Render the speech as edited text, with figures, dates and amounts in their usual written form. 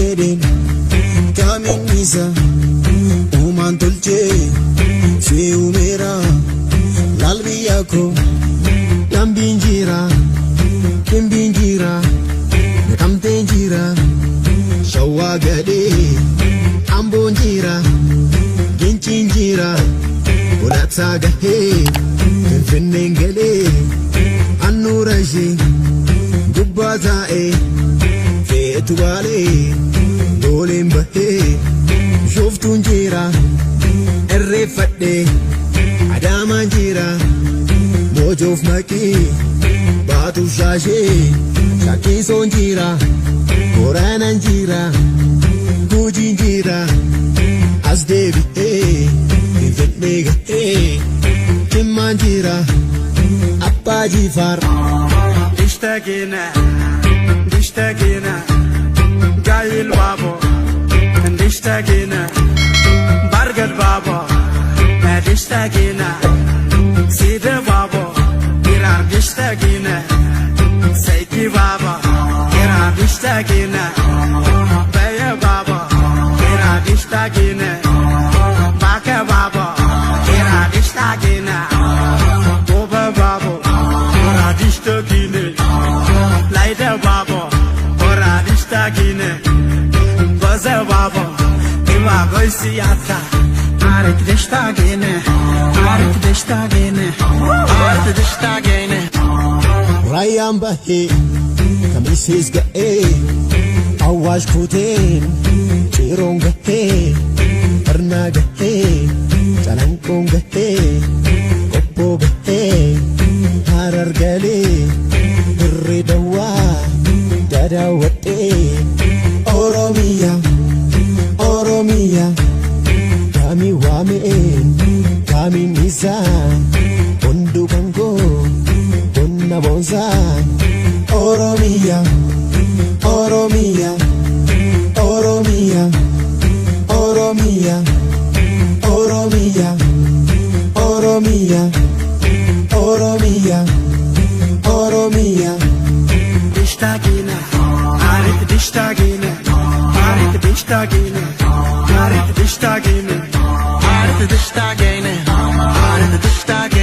fedin kamin isa uman tolche se umera lalbiyako lambinjira kimbinjira kamtenjira shawagade ambonjira ginchinjira ulatagahe finengele annuraji gubbazae fetuwale dolembahe shoftunjira errefadde adamanjira mojof maki batu shashe shakisonjira korananjira gujinjira asdebi fitnega kimanjira appajifar اشتاقينا جاي البابا اشتاقينا برق البابا اشتاقينا سيد بابا يرار اشتاقينا سيدي بابا يرار اشتاقينا بيا بابا يرار اشتاقينا باكا بابا يرار اشتاقينا بابا بابا يرار اشتاقينا لايدا بابا يرار اشتاقينا بازا بابا إما غيسياتا عارك دشتاقينا عارك دشتاقينا Rayyan bahee kamisis ga'ee awwaash kuteen ciroon gahee barnaa gahee calanqoon gahee qobboo gahee harar galee dirree dawwaa dadaawwadhee Oromiyaa kaami waameen kaamiin isaa hunduu kangoo na bonza Oromiyaa اشتاقينا عارف اشتاقينا عارف اشتاقينا عارف اشتاقينا عارف اشتاقينا عارف اشتاقينا